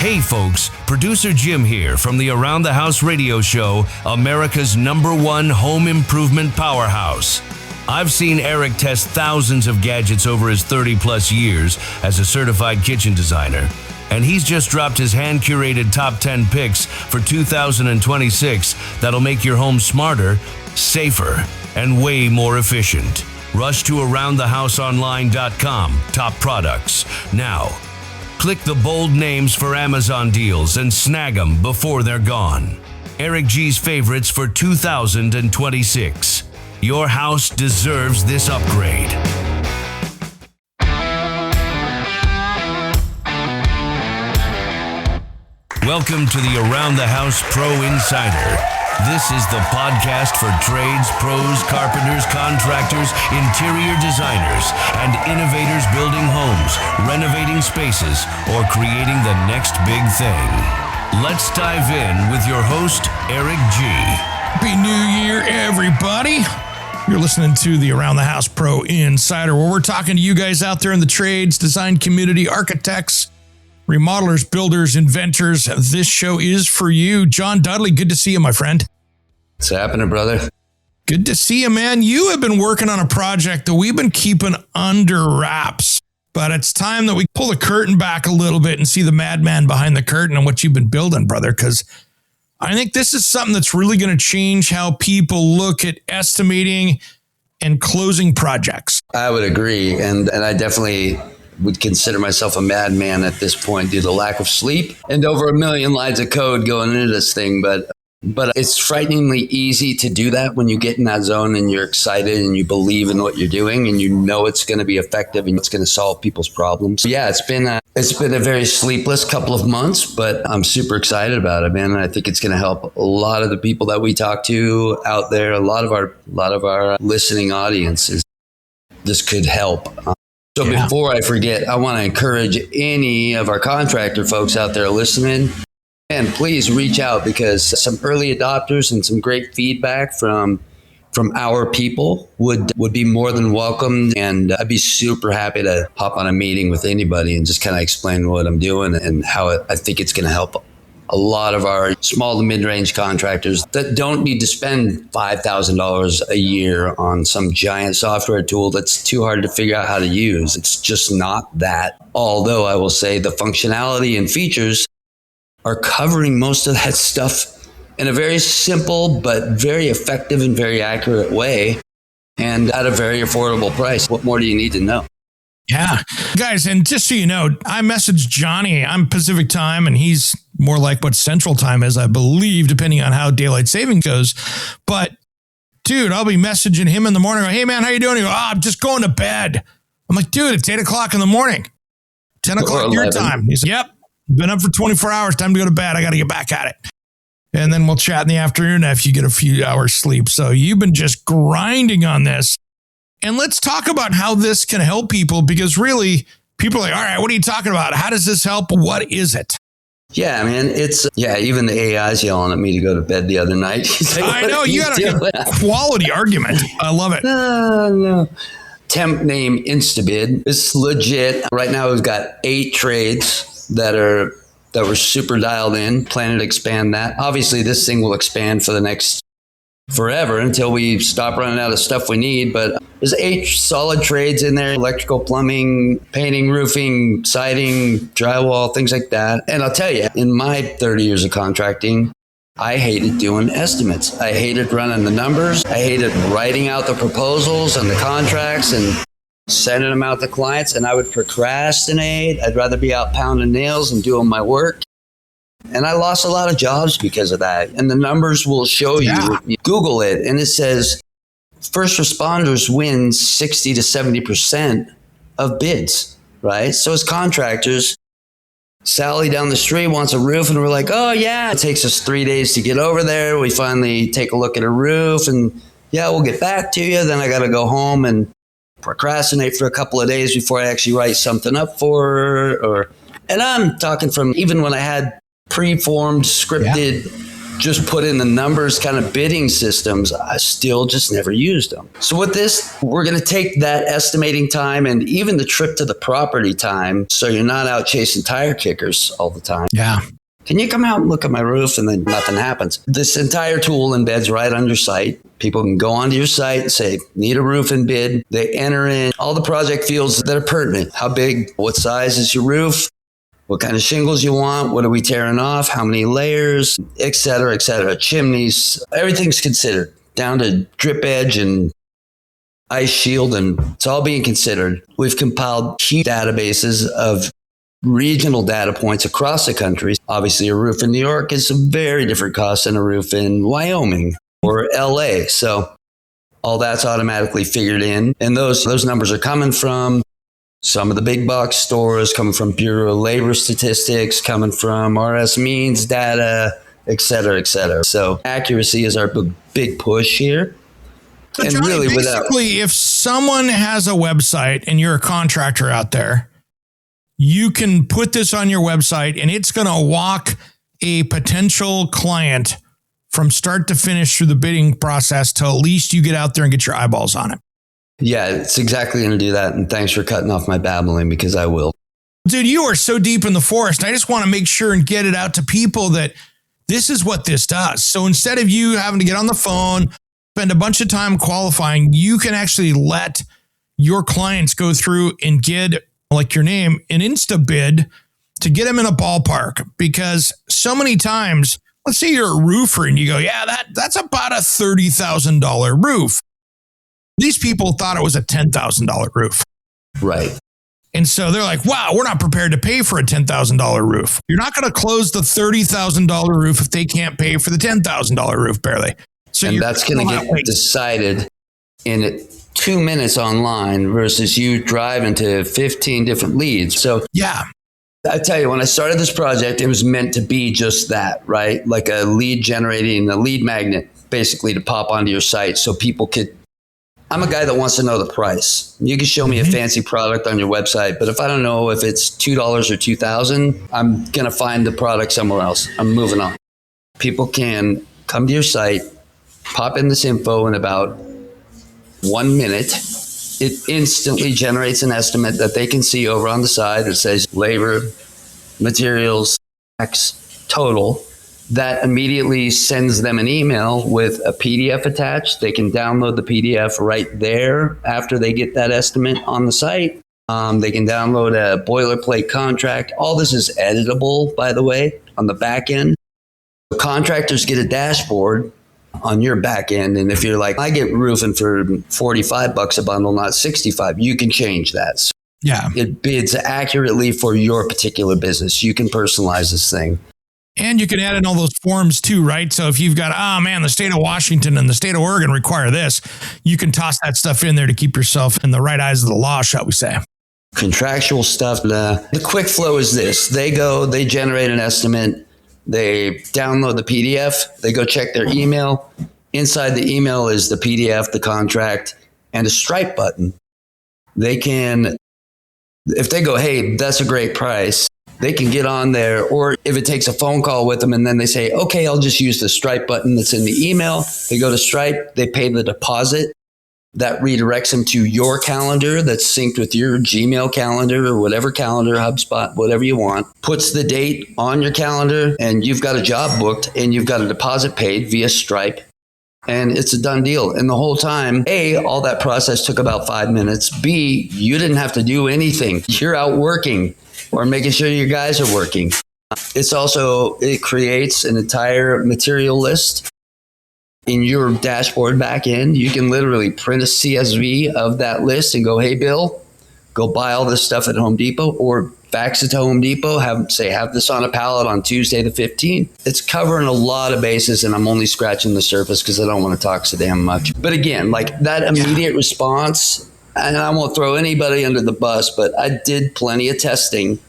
Hey folks, producer Jim here from the Around the House radio show, America's #1 home improvement powerhouse. I've seen Eric test thousands of gadgets over his 30 plus years as a certified kitchen designer. And he's just dropped his hand-curated top 10 picks for 2026 that'll make your home smarter, safer, and way more efficient. Rush to AroundTheHouseOnline.com, top products, now. Click the bold names for Amazon deals and snag them before they're gone. Eric G's favorites for 2026. Your house deserves this upgrade. Welcome to the Around the House Pro Insider. This is the podcast for trades, pros, carpenters, contractors, interior designers, and innovators building homes, renovating spaces, or creating the next big thing. Let's dive in with your host, Eric G. Happy New Year, everybody. You're listening to the Around the House Pro Insider, where we're talking to you guys out there in the trades, design community, architects, remodelers, builders, inventors. This show is for you. John Dudley, good to see you, my friend. What's happening, brother? Good to see you, man. You have been working on a project that we've been keeping under wraps, but it's time that we pull the curtain back a little bit and see the madman behind the curtain and what you've been building, brother, because I think this is something that's really going to change how people look at estimating and closing projects. I would agree, and I definitely would consider myself a madman at this point due to lack of sleep and over 1 million lines of code going into this thing. But it's frighteningly easy to do that when you get in that zone and you're excited and you believe in what you're doing and you know it's going to be effective and it's going to solve people's problems. Yeah, it's been a very sleepless couple of months, but I'm super excited about it, man. And I think it's going to help a lot of the people that we talk to out there, a lot of our listening audiences. This could help. So before I forget, I want to encourage any of our contractor folks out there listening, and please reach out, because some early adopters and some great feedback from our people would be more than welcome. And I'd be super happy to hop on a meeting with anybody and just kind of explain what I'm doing and how I think it's going to help a lot of our small to mid-range contractors that don't need to spend $5,000 a year on some giant software tool that's too hard to figure out how to use. It's just not that. Although I will say the functionality and features are covering most of that stuff in a very simple but very effective and very accurate way and at a very affordable price. What more do you need to know? Yeah. Guys, and just so you know, I messaged Johnny. I'm Pacific time, and he's more like what Central time is, I believe, depending on how daylight saving goes. But, dude, I'll be messaging him in the morning. Hey, man, how you doing? He goes, I'm just going to bed. I'm like, dude, it's 8 o'clock in the morning. 10 o'clock your time. He's like, yep, been up for 24 hours. Time to go to bed. I got to get back at it. And then we'll chat in the afternoon after you get a few hours sleep. So you've been just grinding on this. And let's talk about how this can help people, because really people are like, all right, what are you talking about? How does this help? What is it? Yeah, man, even the AI's yelling at me to go to bed the other night. Like, I know, you got a quality argument. I love it. No. Temp name Instabid. It's legit. Right now we've got 8 trades that were super dialed in, planning to expand that. Obviously, this thing will expand for the next forever until we stop running out of stuff we need. But there's 8 solid trades in there: electrical, plumbing, painting, roofing, siding, drywall, things like that. And I'll tell you, in my 30 years of contracting, I hated doing estimates. I hated running the numbers. I hated writing out the proposals and the contracts and sending them out to clients. And I would procrastinate. I'd rather be out pounding nails and doing my work. And I lost a lot of jobs because of that. And the numbers will show you. You Google it, and it says first responders win 60 to 70% of bids, right? So as contractors, Sally down the street wants a roof, and we're like, oh, yeah, it takes us 3 days to get over there. We finally take a look at a roof, and yeah, we'll get back to you. Then I got to go home and procrastinate for a couple of days before I actually write something up for her. And I'm talking from even when I had preformed, scripted just put in the numbers kind of bidding systems. I still just never used them. So with this, we're going to take that estimating time and even the trip to the property time, so you're not out chasing tire kickers all the time. Yeah. Can you come out and look at my roof? And then nothing happens. This entire tool embeds right on your site. People can go onto your site and say, need a roof and bid. They enter in all the project fields that are pertinent. How big, what size is your roof? What kind of shingles you want? What are we tearing off? How many layers, et cetera, chimneys, everything's considered down to drip edge and ice shield. And it's all being considered. We've compiled huge databases of regional data points across the country. Obviously, a roof in New York is a very different cost than a roof in Wyoming or LA. So all that's automatically figured in. And those numbers are coming from some of the big box stores, coming from Bureau of Labor Statistics, coming from RS Means data, et cetera, et cetera. So accuracy is our big push here. So and Johnny, really basically, if someone has a website and you're a contractor out there, you can put this on your website and it's going to walk a potential client from start to finish through the bidding process till at least you get out there and get your eyeballs on it. Yeah, it's exactly going to do that. And thanks for cutting off my babbling, because I will. Dude, you are so deep in the forest. I just want to make sure and get it out to people that this is what this does. So instead of you having to get on the phone, spend a bunch of time qualifying, you can actually let your clients go through and get, like your name, an insta bid to get them in a ballpark. Because so many times, let's say you're a roofer and you go, yeah, that's about a $30,000 roof. These people thought it was a $10,000 roof. Right. And so they're like, wow, we're not prepared to pay for a $10,000 roof. You're not going to close the $30,000 roof if they can't pay for the $10,000 roof barely. So and that's going to get decided in 2 minutes online versus you driving to 15 different leads. So yeah, I tell you, when I started this project, it was meant to be just that, right? Like a lead magnet, basically, to pop onto your site so people could. I'm a guy that wants to know the price. You can show me a fancy product on your website, but if I don't know if it's $2 or $2,000, I'm going to find the product somewhere else. I'm moving on. People can come to your site, pop in this info in about 1 minute. It instantly generates an estimate that they can see over on the side that says labor, materials, tax, total. That immediately sends them an email with a PDF attached. They can download the PDF right there after they get that estimate on the site. They can download a boilerplate contract. All this is editable, by the way, on the back end. Contractors get a dashboard on your back end. And if you're like, I get roofing for $45 a bundle, not $65, you can change that. So yeah. It bids accurately for your particular business. You can personalize this thing. And you can add in all those forms too, right? So if you've got, the state of Washington and the state of Oregon require this, you can toss that stuff in there to keep yourself in the right eyes of the law, shall we say. Contractual stuff. The quick flow is this. They generate an estimate. They download the PDF. They go check their email. Inside the email is the PDF, the contract, and a Stripe button. They can, if they go, hey, that's a great price, they can get on there. Or if it takes a phone call with them and then they say, okay, I'll just use the Stripe button that's in the email. They go to Stripe, they pay the deposit. That redirects them to your calendar that's synced with your Gmail calendar or whatever calendar, HubSpot, whatever you want. Puts the date on your calendar and you've got a job booked and you've got a deposit paid via Stripe. And it's a done deal. And the whole time, A, all that process took about 5 minutes. B, you didn't have to do anything. You're out working or making sure your guys are working. It creates an entire material list in your dashboard back end. You can literally print a CSV of that list and go, hey, Bill, go buy all this stuff at Home Depot, or fax it to Home Depot, have this on a pallet on Tuesday the 15th. It's covering a lot of bases, and I'm only scratching the surface because I don't want to talk so damn much. But again, like that immediate response, and I won't throw anybody under the bus, but I did plenty of testing,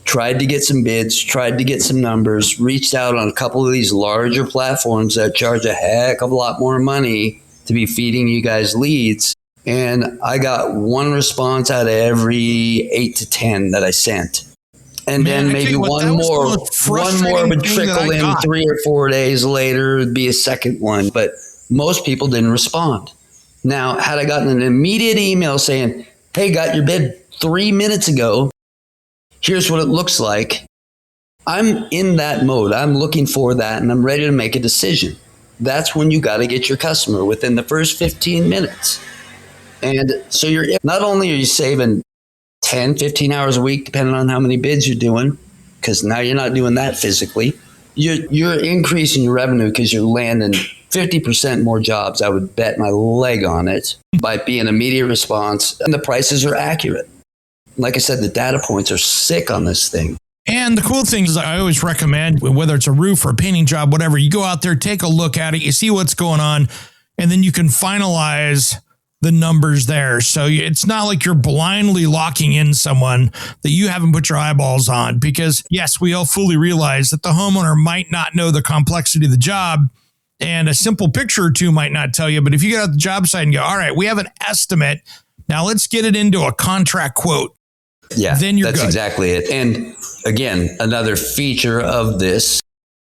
tried to get some bids, tried to get some numbers, reached out on a couple of these larger platforms that charge a heck of a lot more money to be feeding you guys leads. And I got one response out of every 8 to 10 that I sent. And Man, then maybe one more would trickle in 3 or 4 days later, it'd be a second one. But most people didn't respond. Now, had I gotten an immediate email saying, hey, got your bid 3 minutes ago, here's what it looks like. I'm in that mode. I'm looking for that and I'm ready to make a decision. That's when you got to get your customer within the first 15 minutes. And so not only are you saving 10, 15 hours a week, depending on how many bids you're doing, because now you're not doing that physically. You're increasing your revenue because you're landing 50% more jobs. I would bet my leg on it by being immediate response. And the prices are accurate. Like I said, the data points are sick on this thing. And the cool thing is I always recommend, whether it's a roof or a painting job, whatever, you go out there, take a look at it, you see what's going on, and then you can finalize the numbers there. So it's not like you're blindly locking in someone that you haven't put your eyeballs on, because yes, we all fully realize that the homeowner might not know the complexity of the job, and a simple picture or two might not tell you. But if you get out the job site and go, all right, we have an estimate, now let's get it into a contract quote. Yeah, then you're that's good. Exactly it. And again, another feature of this,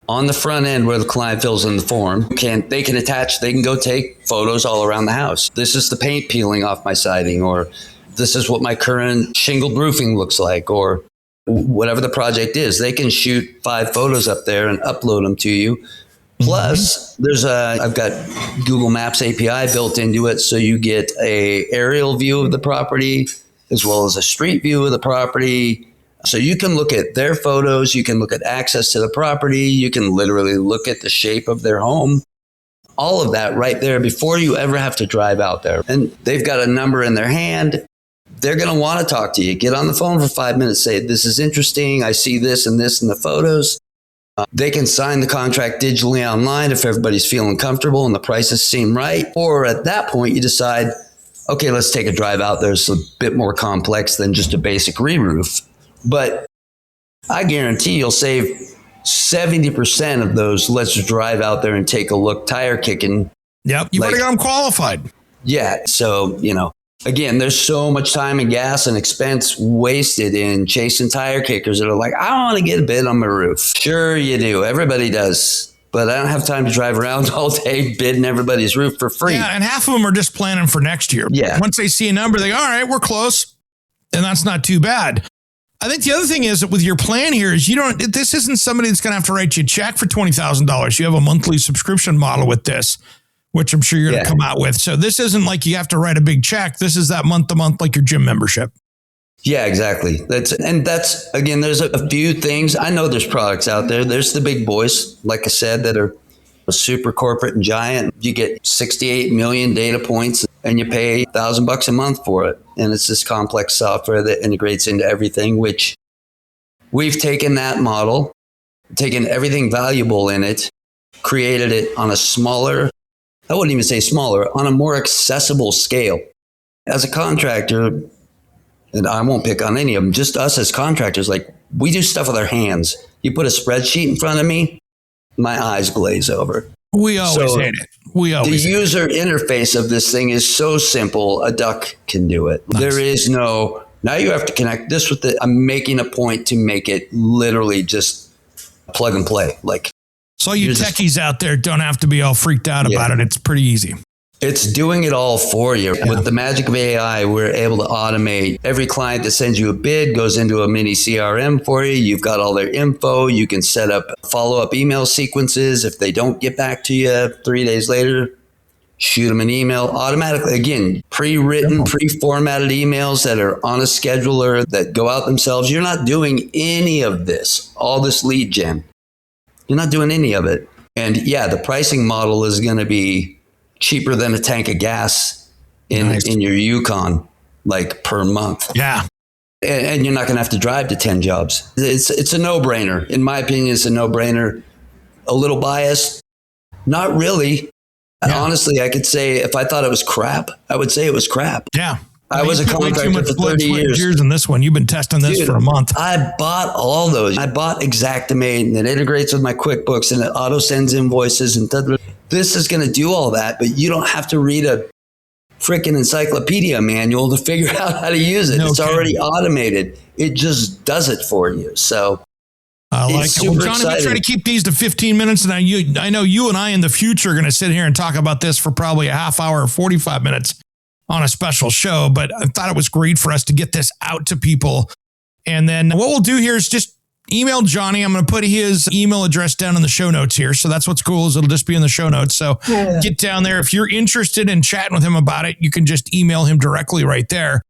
on the front end where the client fills in the form, they can go take photos all around the house. This is the paint peeling off my siding, or this is what my current shingled roofing looks like, or whatever the project is. They can shoot 5 photos up there and upload them to you. Plus, I've got Google Maps API built into it, so you get a aerial view of the property as well as a street view of the property. So you can look at their photos, you can look at access to the property, you can literally look at the shape of their home, all of that right there before you ever have to drive out there. And they've got a number in their hand. They're going to want to talk to you. Get on the phone for 5 minutes, say, this is interesting. I see this and this in the photos. They can sign the contract digitally online if everybody's feeling comfortable and the prices seem right. Or at that point, you decide, okay, let's take a drive out there. It's a bit more complex than just a basic re-roof. But I guarantee you'll save 70% of those let's drive out there and take a look tire kicking. Yep, you've already got them qualified. Yeah, so, again, there's so much time and gas and expense wasted in chasing tire kickers that are like, I want to get a bid on my roof. Sure you do. Everybody does. But I don't have time to drive around all day bidding everybody's roof for free. Yeah, and half of them are just planning for next year. Yeah. Once they see a number, they go, all right, we're close. And that's not too bad. I think the other thing is that with your plan here is this isn't somebody that's going to have to write you a check for $20,000. You have a monthly subscription model with this, which I'm sure you're going to come out with. So this isn't like you have to write a big check. This is that month to month, like your gym membership. Yeah, exactly. That's again, there's a few things. I know there's products out there. There's the big boys, like I said, that are super corporate and giant. You get 68 million data points and you pay $1,000 a month for it. And it's this complex software that integrates into everything, which we've taken that model, taken everything valuable in it, created it on a smaller, I wouldn't even say smaller, on a more accessible scale. As a contractor, and I won't pick on any of them, just us as contractors, like we do stuff with our hands. You put a spreadsheet in front of me, my eyes glaze over. We always hate it. The user interface of this thing is so simple, a duck can do it. Nice. There is no, now you have to connect this with I'm making a point to make it literally just plug and play. Like, so you techies out there don't have to be all freaked out about it. It's pretty easy. It's doing it all for you. Yeah. With the magic of AI, we're able to automate. Every client that sends you a bid goes into a mini CRM for you. You've got all their info. You can set up follow-up email sequences. If they don't get back to you 3 days later, shoot them an email automatically. Again, pre-written, pre-formatted emails that are on a scheduler that go out themselves. You're not doing any of this, all this lead gen. You're not doing any of it. And yeah, the pricing model is going to be cheaper than a tank of gas in your Yukon, like per month. Yeah. And you're not going to have to drive to 10 jobs. It's a no-brainer. In my opinion, it's a no-brainer. A little biased? Not really. Yeah. Honestly, I could say if I thought it was crap, I would say it was crap. Yeah. I was a contractor for 30 years. In this one, you've been testing this for a month. I bought all those. I bought Xactimate, and it integrates with my QuickBooks, and it auto sends invoices, and this is going to do all that. But you don't have to read a freaking encyclopedia manual to figure out how to use it. It's already automated. It just does it for you. So I like it. Well, Johnny, we try to keep these to 15 minutes. And I know you and I in the future are going to sit here and talk about this for probably a half hour or 45 minutes on a special show. But I thought it was great for us to get this out to people. And then what we'll do here is just email Johnny. I'm going to put his email address down in the show notes here. So that's what's cool is it'll just be in the show notes. So get down there. If you're interested in chatting with him about it, you can just email him directly right there.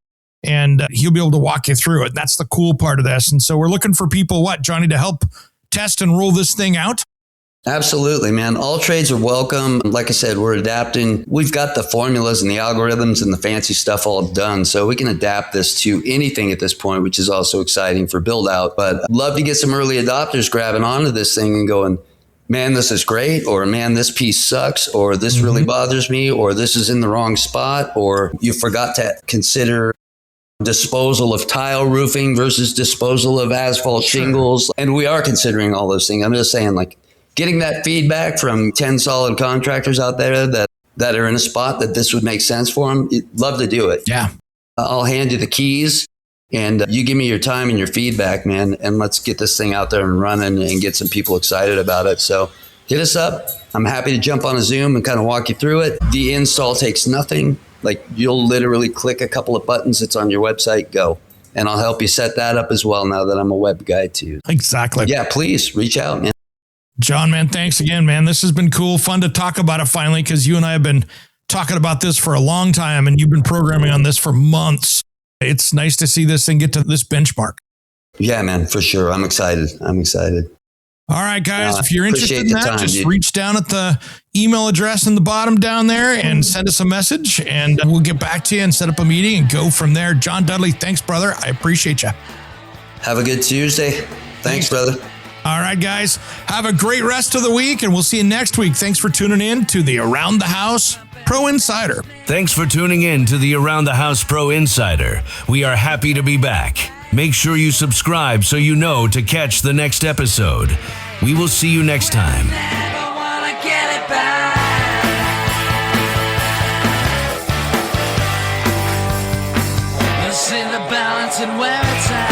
And he'll be able to walk you through it. That's the cool part of this. And so we're looking for people, Johnny, to help test and roll this thing out? Absolutely, man. All trades are welcome. Like I said, we're adapting. We've got the formulas and the algorithms and the fancy stuff all done. So we can adapt this to anything at this point, which is also exciting for build out. But I'd love to get some early adopters grabbing onto this thing and going, man, this is great, or man, this piece sucks, or this really bothers me, or this is in the wrong spot, or you forgot to consider disposal of tile roofing versus disposal of asphalt shingles. And we are considering all those things. I'm just saying, like, getting that feedback from 10 solid contractors out there that are in a spot that this would make sense for them, love to do it. Yeah. I'll hand you the keys and you give me your time and your feedback, man, and let's get this thing out there and running and get some people excited about it. So hit us up. I'm happy to jump on a Zoom and kind of walk you through it. The install takes nothing. Like, you'll literally click a couple of buttons. It's on your website. Go. And I'll help you set that up as well now that I'm a web guy too. Exactly. Yeah, please reach out, man. John, man, thanks again, man. This has been cool. Fun to talk about it finally, because you and I have been talking about this for a long time and you've been programming on this for months. It's nice to see this thing get to this benchmark. Yeah, man, for sure. I'm excited. All right, guys, if you're interested in that, time, just dude. reach down at the email address in the bottom down there and send us a message, and we'll get back to you and set up a meeting and go from there. John Dudley, thanks, brother. I appreciate you. Have a good Tuesday. Thanks, brother. All right, guys, have a great rest of the week, and we'll see you next week. Thanks for tuning in to the Around the House Pro Insider. Thanks for tuning in to the Around the House Pro Insider. We are happy to be back. Make sure you subscribe so you know to catch the next episode. We will see you next time. Never wanna get it back. You see the balance and where it's at.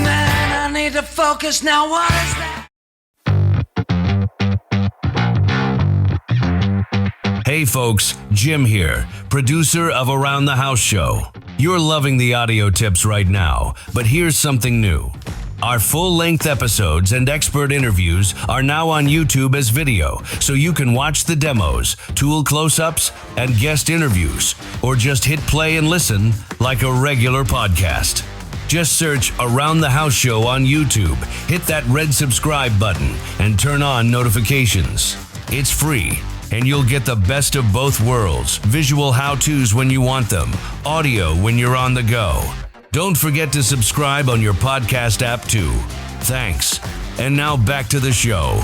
Man, I need to focus now. What is that? Hey folks, Jim here, producer of Around the House Show. You're loving the audio tips right now, but here's something new. Our full-length episodes and expert interviews are now on YouTube as video, so you can watch the demos, tool close-ups, and guest interviews, or just hit play and listen like a regular podcast. Just search Around the House Show on YouTube, hit that red subscribe button, and turn on notifications. It's free. And you'll get the best of both worlds, visual how-tos when you want them, audio when you're on the go. Don't forget to subscribe on your podcast app too. Thanks. And now back to the show.